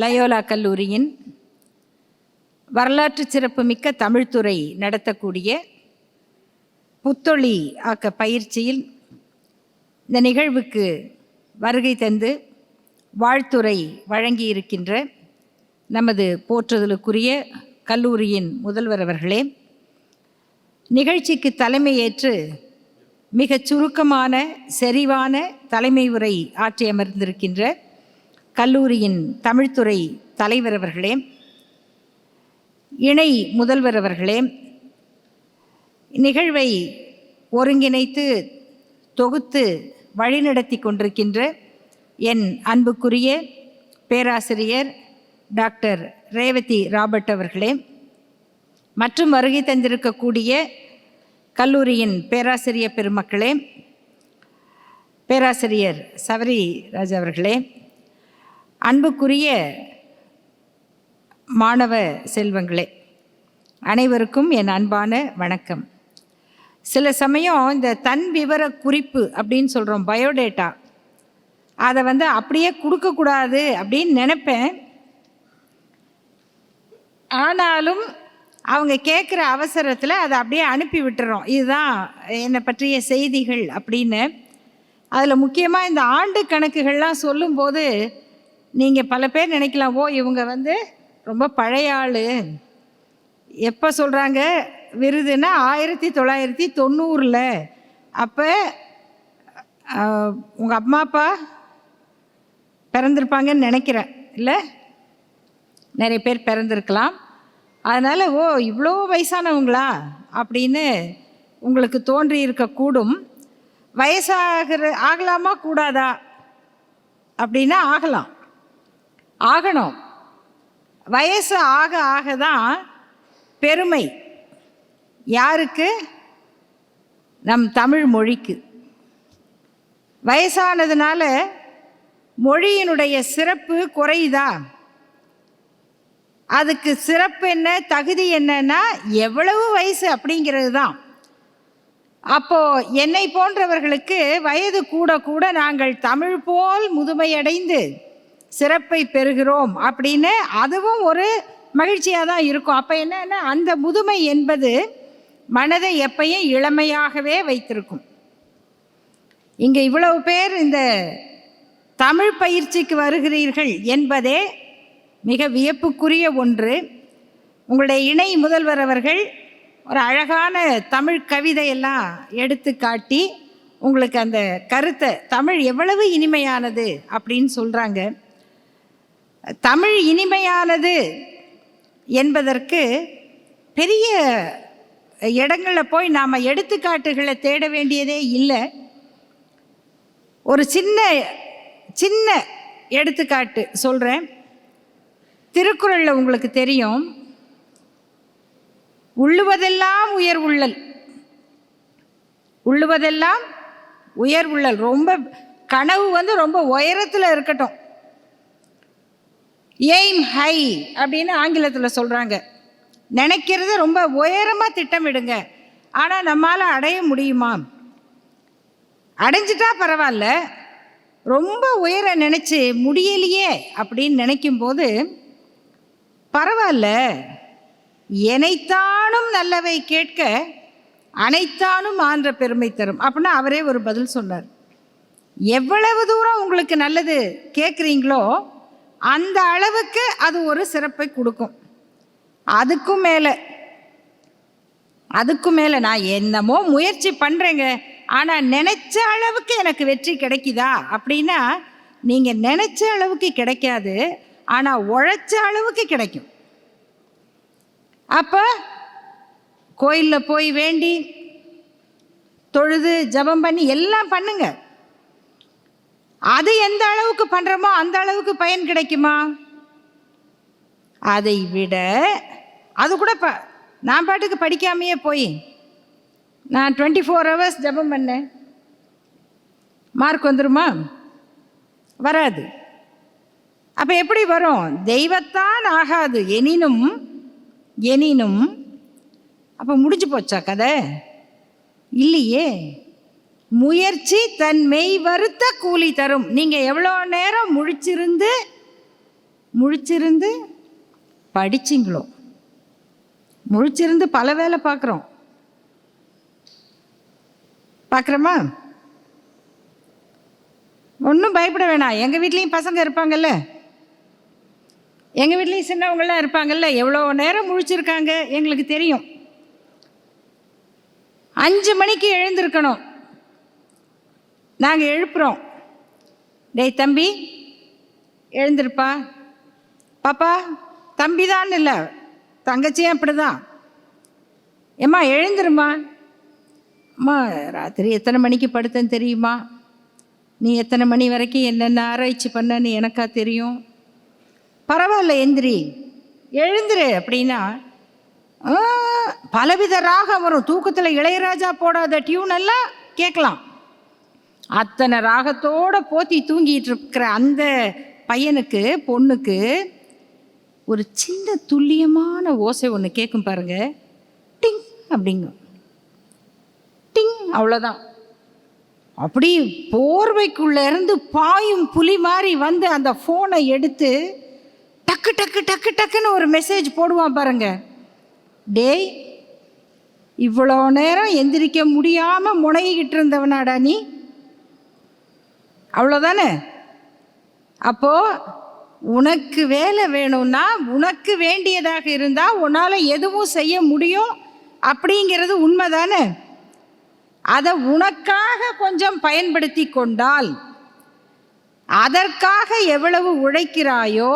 Loyola கல்லூரியின் வரலாற்று சிறப்புமிக்க தமிழ்துறை நடத்தக்கூடிய புத்தொளி ஆக்க பயிற்சியில் இந்த நிகழ்வுக்கு வருகை தந்து வாழ்த்துரை வழங்கியிருக்கின்ற நமது போற்றுதலுக்குரிய கல்லூரியின் முதல்வர் அவர்களே, நிகழ்ச்சிக்கு தலைமையேற்று மிகச் சுருக்கமான செறிவான தலைமை உரை ஆற்றி அமர்ந்திருக்கின்ற கல்லூரியின் தமிழ்துறை தலைவர் அவர்களே, இணை முதல்வர் அவர்களே, நிகழ்வை ஒருங்கிணைத்து தொகுத்து வழிநடத்தி கொண்டிருக்கின்ற என் அன்புக்குரிய பேராசிரியர் டாக்டர் ரேவதி ராபர்ட் அவர்களே, மற்றும் வருகை தந்திருக்கக்கூடிய கல்லூரியின் பேராசிரியர் பெருமக்களே, பேராசிரியர் சவரி ராஜ் அவர்களே, அன்புக்குரிய மாணவ செல்வங்களே, அனைவருக்கும் என் அன்பான வணக்கம். சில சமயம் இந்த தன் விவர குறிப்பு அப்படின்னு சொல்கிறோம், பயோடேட்டா, அதை அப்படியே கொடுக்கக்கூடாது அப்படின்னு நினைப்பேன். ஆனாலும் அவங்க கேட்குற அவசரத்தில் அதை அப்படியே அனுப்பி விட்டுறோம். இதுதான் என்னை பற்றிய செய்திகள் அப்படின்னு. அதில் முக்கியமாக இந்த ஆண்டு கணக்குகள்லாம் சொல்லும்போது நீங்கள் பல பேர் நினைக்கலாம், ஓ இவங்க ரொம்ப பழைய ஆள், எப்போ சொல்கிறாங்க விருதுன்னா 1990, அப்போ உங்கள் அம்மா அப்பா பிறந்திருப்பாங்கன்னு நினைக்கிறேன். இல்லை, நிறைய பேர் பிறந்திருக்கலாம். அதனால் ஓ இவ்வளோ வயசானவங்களா அப்படின்னு உங்களுக்கு தோன்றி இருக்கக்கூடும். ஆகலாமா கூடாதா அப்படின்னா ஆகணும். வயசு ஆக ஆக தான் பெருமை. யாருக்கு? நம் தமிழ் மொழிக்கு. வயசானதுனால மொழியினுடைய சிறப்பு குறையுதா? அதுக்கு சிறப்பு என்ன, தகுதி என்னன்னா எவ்வளவு வயசு அப்படிங்கிறது தான். அப்போது என்னை போன்றவர்களுக்கு வயது கூட கூட நாங்கள் தமிழ் போல் முதுமையடைந்து சிறப்பை பெறுகிறோம் அப்படின்னு அதுவும் ஒரு மகிழ்ச்சியாக தான் இருக்கும். அப்போ என்னன்னா அந்த முதுமை என்பது மனதை எப்பயும் இளமையாகவே வைத்திருக்கும். இங்கே இவ்வளவு பேர் இந்த தமிழ் பயிற்சிக்கு வருகிறீர்கள் என்பதே மிக வியப்புக்குரிய ஒன்று. உங்களுடைய இணை முதல்வர் அவர்கள் ஒரு அழகான தமிழ் கவிதையெல்லாம் எடுத்து காட்டி உங்களுக்கு அந்த கருத்தை, தமிழ் எவ்வளவு இனிமையானது அப்படின்னு சொல்கிறாங்க. தமிழ் இனிமையானது என்பதற்கு பெரிய இடங்களில் போய் நாம் எடுத்துக்காட்டுகளை தேட வேண்டியதே இல்லை. ஒரு சின்ன எடுத்துக்காட்டு சொல்கிறேன். திருக்குறளில் உங்களுக்கு தெரியும், உள்ளுவதெல்லாம் உயர் உள்ளல், உள்ளுவதெல்லாம் உயர் உள்ளல். ரொம்ப கனவு ரொம்ப உயரத்தில் இருக்கட்டும், எய்ம் ஹை அப்படின்னு ஆங்கிலத்தில் சொல்கிறாங்க. நினைக்கிறது ரொம்ப உயரமாக திட்டமிடுங்க. ஆனால் நம்மால் அடைய முடியுமா? அடைஞ்சிட்டா பரவாயில்ல, ரொம்ப உயர நினச்சி முடியலையே அப்படின்னு நினைக்கும்போது பரவாயில்ல, எனைத்தானும் நல்லவை கேட்க அனைத்தானும் ஆன்ற பெருமை தரும் அப்படின்னா அவரே ஒரு பதில் சொன்னார். எவ்வளவு தூரம் உங்களுக்கு நல்லது கேட்குறீங்களோ அந்த அளவுக்கு அது ஒரு சிறப்பை கொடுக்கும். அதுக்கும் மேலே நான் என்னமோ முயற்சி பண்ணுறேங்க, ஆனால் நினச்ச அளவுக்கு எனக்கு வெற்றி கிடைக்குதா அப்படின்னா நீங்கள் நினச்ச அளவுக்கு கிடைக்காது, ஆனால் உழைச்ச அளவுக்கு கிடைக்கும். அப்போ கோயிலில் போய் வேண்டி தொழுது ஜபம் பண்ணி எல்லாம் பண்ணுங்க. அது எந்த அளவுக்கு பண்ணுறோமோ அந்த அளவுக்கு பயன் கிடைக்குமா? அதை விட அது கூட நான் பாட்டுக்கு படிக்காமையே போய் நான் 24 hours ஜபம் பண்ணேன், மார்க் வந்துருமா? வராது. அப்போ எப்படி வரும்? தெய்வத்தான் ஆகாது எனினும் அப்போ முடிஞ்சு போச்சா கதை? இல்லையே. முயற்சி தன் மெய் வருத்த கூலி தரும். நீங்கள் எவ்வளோ நேரம் முழிச்சிருந்து முழிச்சிருந்து படிச்சிங்களோ? முழிச்சிருந்து பல வேலை பார்க்குறோமா? ஒன்றும் பயப்பட வேணாம். எங்கள் வீட்லேயும் பசங்க இருப்பாங்கல்ல, எங்கள் வீட்லேயும் சின்னவங்களாம் இருப்பாங்கல்ல. எவ்வளோ நேரம் முழிச்சிருக்காங்க எங்களுக்கு தெரியும். 5 மணிக்கு எழுந்திருக்கணும். நாங்கள் எழுப்புகிறோம், டேய் தம்பி எழுந்திருப்பா. பாப்பா தம்பி தான் இல்லை, தங்கச்சியும் அப்படி தான். ஏம்மா எழுந்துருமா. அம்மா ராத்திரி எத்தனை மணிக்கு படுத்தேன்னு தெரியுமா? நீ எத்தனை மணி வரைக்கும் என்னென்ன ஆராய்ச்சி பண்ணன்னு எனக்கா தெரியும். பரவாயில்ல எந்திரி, எழுந்துரு அப்படின்னா பலவித ராகம் வரும். தூக்கத்தில் இளையராஜா போடாத டியூன் எல்லாம் கேட்கலாம். அத்தனை ராகத்தோடு போத்தி தூங்கிட்டு இருக்கிற அந்த பையனுக்கு பொண்ணுக்கு ஒரு சின்ன துல்லியமான ஓசை ஒன்று கேட்கும் பாருங்க, டிங் அப்படிங்கும். டிங், அவ்வளோதான். அப்படி போர்வைக்குள்ளே இருந்து பாயும் புலி மாதிரி வந்து அந்த ஃபோனை எடுத்து டக்கு டக்கு டக்கு டக்குன்னு ஒரு மெசேஜ் போடுவான் பாருங்க. டேய், இவ்வளோ நேரம் எந்திரிக்க முடியாமல் முனைகிட்டு இருந்தவனாடா நீ, அவ்வளோதானே? அப்போது உனக்கு வேலை வேணும்னா, உனக்கு வேண்டியதாக இருந்தால் உன்னால் எதுவும் செய்ய முடியும் அப்படிங்கிறது உண்மைதானே? அதை உனக்காக கொஞ்சம் பயன்படுத்தி கொண்டால், அதற்காக எவ்வளவு உழைக்கிறாயோ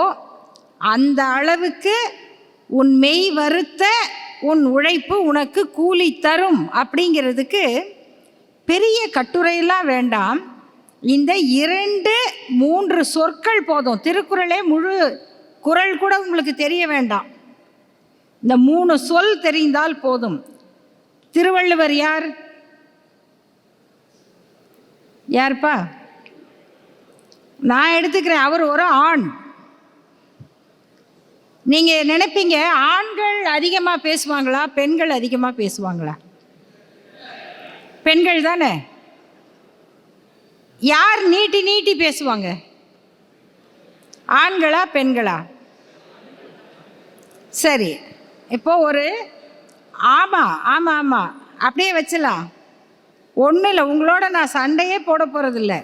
அந்த அளவுக்கு உன் மெய் வருத்த உன் உழைப்பு உனக்கு கூலி தரும் அப்படிங்கிறதுக்கு பெரிய கட்டுரையெல்லாம் வேண்டாம். இந்த 2-3 சொற்கள் போதும். திருக்குறளே முழு குறள் கூட உங்களுக்கு தெரிய வேண்டாம். இந்த 3 சொல் தெரிந்தால் போதும். திருவள்ளுவர் யார்ப்பா? நான் எடுத்துக்கிறேன், அவர் ஒரு ஆண். நீங்கள் நினைப்பீங்க ஆண்கள் அதிகமாக பேசுவாங்களா பெண்கள் அதிகமாக பேசுவாங்களா? பெண்கள் தானே. யார் நீட்டி நீட்டி பேசுவாங்க, ஆண்களா பெண்களா? சரி, இப்போ ஒரு ஆமாம் ஆமாம் ஆமாம் அப்படியே வச்சலாம். ஒன்றும் இல்லை, உங்களோட நான் சண்டையே போட போகிறதில்ல,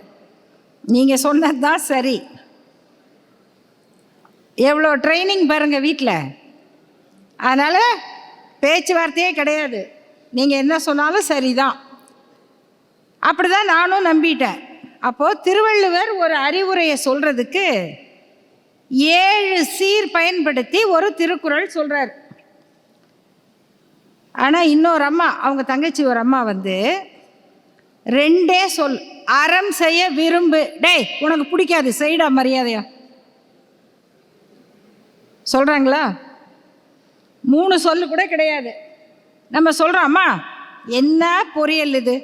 நீங்கள் சொன்னது தான் சரி. எவ்வளோ ட்ரைனிங் பாருங்கள் வீட்டில். அதனால் பேச்சுவார்த்தையே கிடையாது, நீங்கள் என்ன சொன்னாலும் சரிதான். அப்படி தான் நானும் நம்பிட்டேன். அப்போது திருவள்ளுவர் ஒரு அறிவுரையை சொல்கிறதுக்கு 7 சீர் பயன்படுத்தி ஒரு திருக்குறள் சொல்கிறார். ஆனால் இன்னொரு அம்மா, அவங்க தங்கச்சி ஒரு அம்மா வந்து 2 சொல், அறம் செய்ய விரும்பு. டேய், உனக்கு பிடிக்காது செய்டா மரியாதையா சொல்கிறாங்களா? 3 சொல்லு கூட கிடையாது. நம்ம சொல்கிறோம், அம்மா என்ன பொரியல் இது,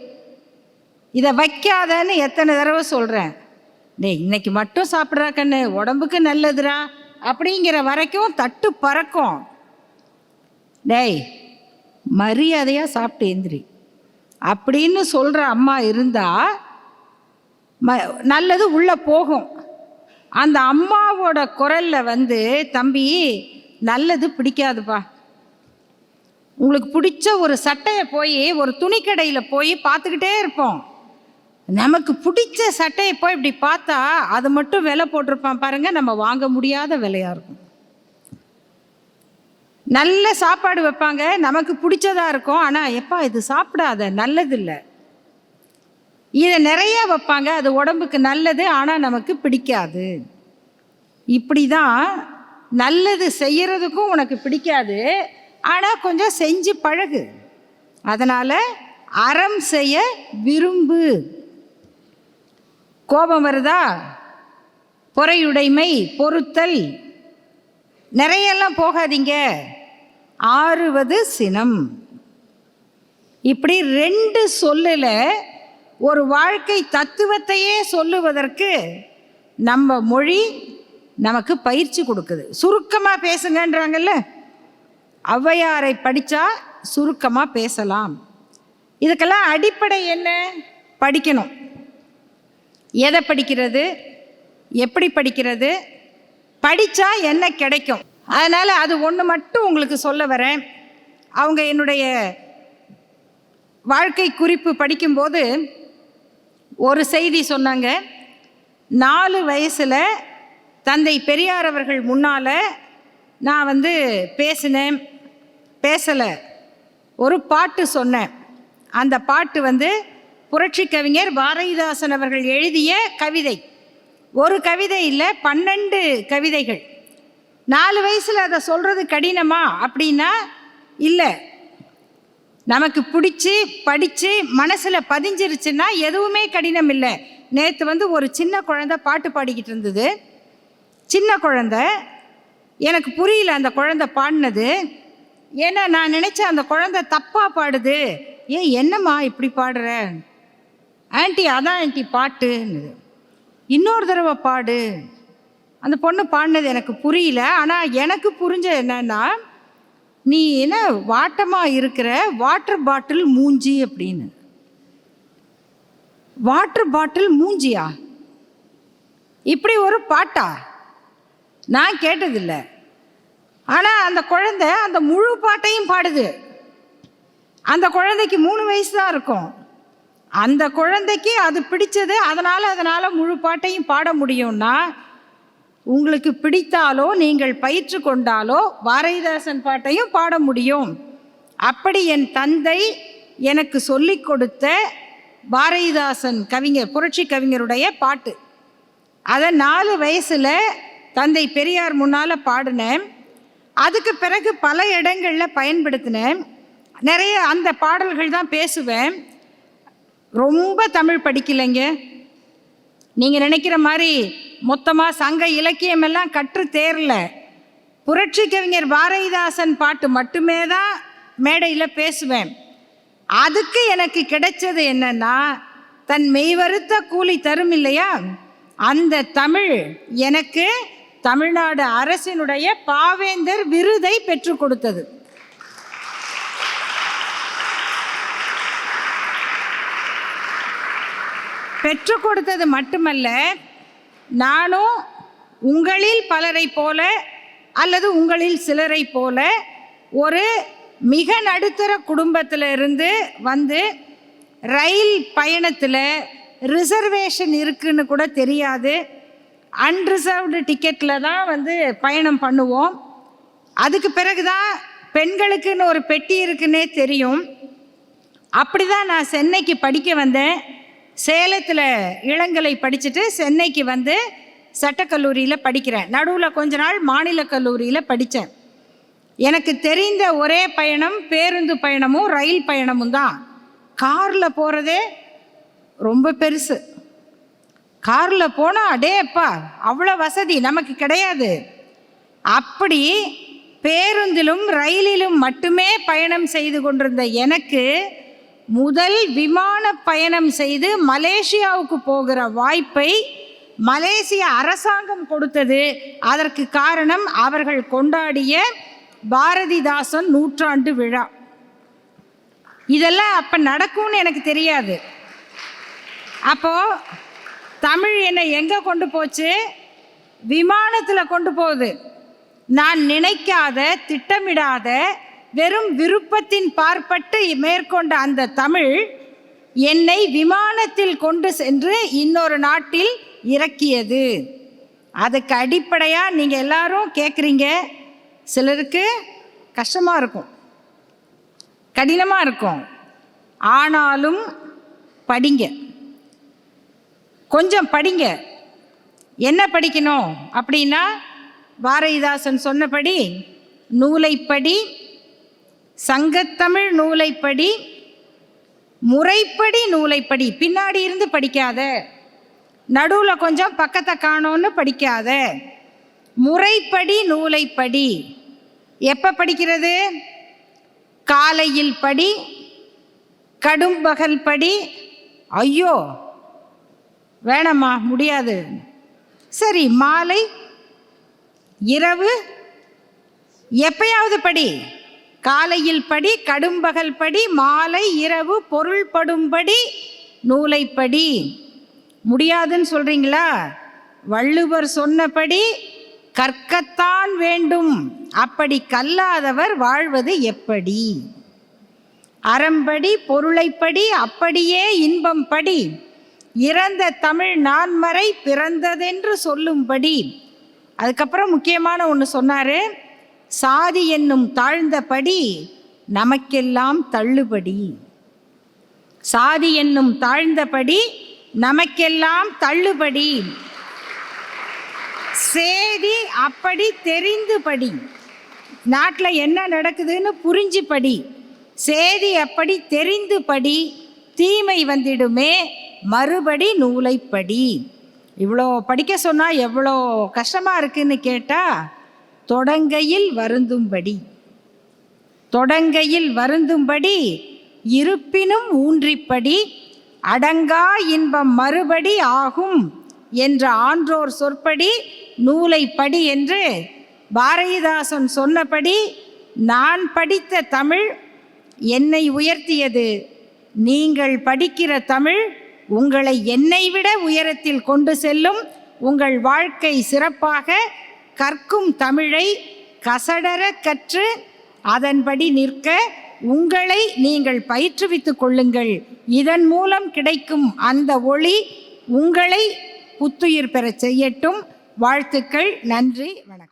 இதை வைக்காதன்னு எத்தனை தடவை சொல்கிறேன். டேய், இன்னைக்கு மட்டும் சாப்பிட்றா கண்ணு, உடம்புக்கு நல்லதுடா அப்படிங்கிற வரைக்கும் தட்டு பறக்கும். டேய், மரியாதையாக சாப்பிட்டு எந்திரி அப்படின்னு சொல்கிற அம்மா இருந்தால் நல்லது உள்ளே போகும். அந்த அம்மாவோட குரலில் வந்து, தம்பி நல்லது பிடிக்காதுப்பா, உங்களுக்கு பிடிச்ச ஒரு சட்டையை போய் ஒரு துணிக்கடையில் போய் பார்த்துக்கிட்டே இருப்போம். நமக்கு பிடிச்ச சட்டையை போய் இப்படி பார்த்தா அது மட்டும் விலை போட்டிருப்பான் பாருங்கள், நம்ம வாங்க முடியாத விலையாக இருக்கும். நல்ல சாப்பாடு வைப்பாங்க, நமக்கு பிடிச்சதாக இருக்கும், ஆனால் எப்பா இது சாப்பிடாத நல்லதில்லை. இதை நிறைய வைப்பாங்க, அது உடம்புக்கு நல்லது, ஆனால் நமக்கு பிடிக்காது. இப்படி தான் நல்லது செய்கிறதுக்கும் உனக்கு பிடிக்காது, ஆனால் கொஞ்சம் செஞ்சு பழகு. அதனால் அறம் செய்ய விரும்பு. கோபம் வருதா, பொறையுடைமை, பொறுத்தல், நிறையெல்லாம் போகாதீங்க, ஆறுவது சினம். இப்படி 2 சொல்லில் ஒரு வாழ்க்கை தத்துவத்தையே சொல்லுவதற்கு நம்ம மொழி நமக்கு பயிற்சி கொடுக்குது. சுருக்கமாக பேசுங்கன்றாங்கல்ல, ஔவையாரை படித்தா சுருக்கமாக பேசலாம். இதுக்கெல்லாம் அடிப்படை என்ன? படிக்கணும். எதை படிக்கிறது, எப்படி படிக்கிறது, படித்தா என்ன கிடைக்கும். அதனால் அது ஒன்று மட்டும் உங்களுக்கு சொல்ல வரேன். அவங்க என்னுடைய வாழ்க்கை குறிப்பு படிக்கும்போது ஒரு செய்தி சொன்னாங்க. 4 வயசில் தந்தை பெரியார் அவர்கள் முன்னால் நான் பேசலை, ஒரு பாட்டு சொன்னேன். அந்த பாட்டு புரட்சி கவிஞர் பாரதிதாசன் அவர்கள் எழுதிய கவிதை. ஒரு கவிதை இல்லை, 12 கவிதைகள். 4 வயசில் அதை சொல்கிறது கடினமா அப்படின்னா இல்லை. நமக்கு பிடிச்சி படித்து மனசில் பதிஞ்சிருச்சுன்னா எதுவுமே கடினம் இல்லை. நேற்று ஒரு சின்ன குழந்தை பாட்டு பாடிக்கிட்டு இருந்தது. சின்ன குழந்தை, எனக்கு புரியல அந்த குழந்தை பாடினது. ஏன்னா நான் நினச்சேன் அந்த குழந்தை தப்பாக பாடுது. என்னம்மா இப்படி பாடுற? ஆன்ட்டி அதான் ஆன்ட்டி பாட்டுன்னு. இன்னொரு தடவை பாடு. அந்த பொண்ணு பாடினது எனக்கு புரியல. ஆனால் எனக்கு புரிஞ்ச என்னன்னா, நீ என்ன வாட்டமாக இருக்கிற, வாட்டர் பாட்டில் மூஞ்சி அப்படின்னு. வாட்டர் பாட்டில் மூஞ்சியா? இப்படி ஒரு பாட்டா? நான் கேட்டதில்லை. ஆனால் அந்த குழந்தை அந்த முழு பாட்டையும் பாடுது. அந்த குழந்தைக்கு 3 வயசு தான் இருக்கும். அந்த குழந்தைக்கு அது பிடிச்சது, அதனால் முழு பாட்டையும் பாட முடியும்னா, உங்களுக்கு பிடித்தாலோ நீங்கள் பயிற்று கொண்டாலோ பாரதிதாசன் பாட்டையும் பாட முடியும். அப்படி என் தந்தை எனக்கு சொல்லி கொடுத்த பாரதிதாசன் கவிஞர், புரட்சி கவிஞருடைய பாட்டு. அதை 4 வயசில் தந்தை பெரியார் முன்னால் பாடினேன். அதுக்கு பிறகு பல இடங்களில் பயன்படுத்தினேன். நிறைய அந்த பாடல்கள் தான் பேசுவேன். ரொம்ப தமிழ் படிக்கலைங்க. நீங்கள் நினைக்கிற மாதிரி மொத்தமாக சங்க இலக்கியமெல்லாம் கற்று தேரல. புரட்சி கவிஞர் பாரதிதாசன் பாட்டு மட்டுமே தான் மேடையில் பேசுவேன். அதுக்கு எனக்கு கிடைச்சது என்னன்னா, தன் மெய்வருத்த கூலி தரும் இல்லையா, அந்த தமிழ் எனக்கு தமிழ்நாடு அரசினுடைய பாவேந்தர் விருதை பெற்று கொடுத்தது. பெற்று கொடுத்தது மட்டுமல்ல, நானும் உங்களில் பலரை போல அல்லது உங்களில் சிலரை போல ஒரு மிக நடுத்தர குடும்பத்தில் இருந்து ரயில் பயணத்தில் ரிசர்வேஷன் இருக்குன்னு கூட தெரியாது, அன்ரிசர்வ்டு டிக்கெட்டில் தான் பயணம் பண்ணுவோம். அதுக்கு பிறகு தான் பெண்களுக்குன்னு ஒரு பெட்டி இருக்குன்னே தெரியும். அப்படி தான் நான் சென்னைக்கு படிக்க வந்தேன். சேலத்தில் இளங்கலை படிச்சுட்டு சென்னைக்கு சட்டக்கல்லூரியில் படிக்கிறேன். நடுவில் கொஞ்ச நாள் மாநில கல்லூரியில் படித்தேன். எனக்கு தெரிந்த ஒரே பயணம் பேருந்து பயணமும் ரயில் பயணமும் தான். காரில் போகிறதே ரொம்ப பெருசு. காரில் போனால் அடேப்பா அவ்வளோ வசதி நமக்கு கிடையாது. அப்படி பேருந்திலும் ரயிலிலும் மட்டுமே பயணம் செய்து கொண்டிருந்த எனக்கு முதல் விமான பயணம் செய்து மலேசியாவுக்கு போகிற வாய்ப்பை மலேசிய அரசாங்கம் கொடுத்தது. அதற்கு காரணம் அவர்கள் கொண்டாடிய பாரதிதாசன் 100ஆண்டு விழா. இதெல்லாம் அப்போ நடக்கும்னு எனக்கு தெரியாது. அப்போது தமிழ் என்னை எங்கே கொண்டு போச்சு? விமானத்தில் கொண்டு போகுது. நான் நினைக்காத, திட்டமிடாத, வெறும் விருப்பத்தின் பார்ப்பட்டு மேற்கொண்ட அந்த தமிழ் என்னை விமானத்தில் கொண்டு சென்று இன்னொரு நாட்டில் இறக்கியது. அதுக்கு அடிப்படையாக நீங்கள் எல்லாரும் கேட்குறீங்க. சிலருக்கு கஷ்டமாக இருக்கும், கடினமாக இருக்கும். ஆனாலும் படிங்க, கொஞ்சம் படிங்க. என்ன படிக்கணும் அப்படின்னா, பாரதிதாசன் சொன்னபடி நூலைப்படி, சங்கத்தமிழ் நூலைப்படி, முறைப்படி நூலைப்படி. பின்னாடி இருந்து படிக்காத, நடுவில் கொஞ்சம் பக்கத்தை காணோன்னு படிக்காத, முறைப்படி நூலைப்படி. எப்போ படிக்கிறது? காலையில் படி, கடும்பகல் படி. ஐயோ வேணாம்மா முடியாது. சரி, மாலை இரவு எப்பயாவது படி. காலையில் படி, கடும்பகல் படி, மாலை இரவு பொருள்படும்படி நூலைப்படி. முடியாதுன்னு சொல்கிறீங்களா? வள்ளுவர் சொன்னபடி கற்கத்தான் வேண்டும், அப்படி கல்லாதவர் வாழ்வது எப்படி? அறம்படி பொருளைப்படி அப்படியே இன்பம் படி, இறந்த தமிழ் நான்மறை பிறந்ததென்று சொல்லும்படி. அதுக்கப்புறம் முக்கியமான ஒன்று சொன்னார், சாதி என்னும் தாழ்ந்தபடி நமக்கெல்லாம் தள்ளுபடி. சாதி என்னும் தாழ்ந்தபடி நமக்கெல்லாம் தள்ளுபடி. சேதி அப்படி தெரிந்து படி, நாட்டில் என்ன நடக்குதுன்னு புரிஞ்சு படி. சேதி அப்படி தெரிந்து படி, தீமை வந்திடுமே மறுபடி நூலைப்படி. இவ்வளோ படிக்க சொன்னால் எவ்வளோ கஷ்டமாக இருக்குன்னு கேட்டால், தொடங்கையில் வருந்தும்படி, தொடங்கையில் வருந்தும்படி இருப்பினும் ஊன்றிப்படி, அடங்கா இன்பம் மறுபடி ஆகும் என்ற ஆன்றோர் சொற்படி நூலை படி என்று பாரதிதாசன் சொன்னபடி நான் படித்த தமிழ் என்னை உயர்த்தியது. நீங்கள் படிக்கிற தமிழ் உங்களை என்னை விட உயரத்தில் கொண்டு செல்லும். உங்கள் வாழ்க்கை சிறப்பாக கற்கும் தமிழை கசடர கற்று அதன்படி நிற்க உங்களை நீங்கள் பயிற்றுவித்துக் கொள்ளுங்கள். இதன் மூலம் கிடைக்கும் அந்த ஒளி உங்களை புத்துயிர் பெறச் செய்யட்டும். வாழ்த்துக்கள். நன்றி. வணக்கம்.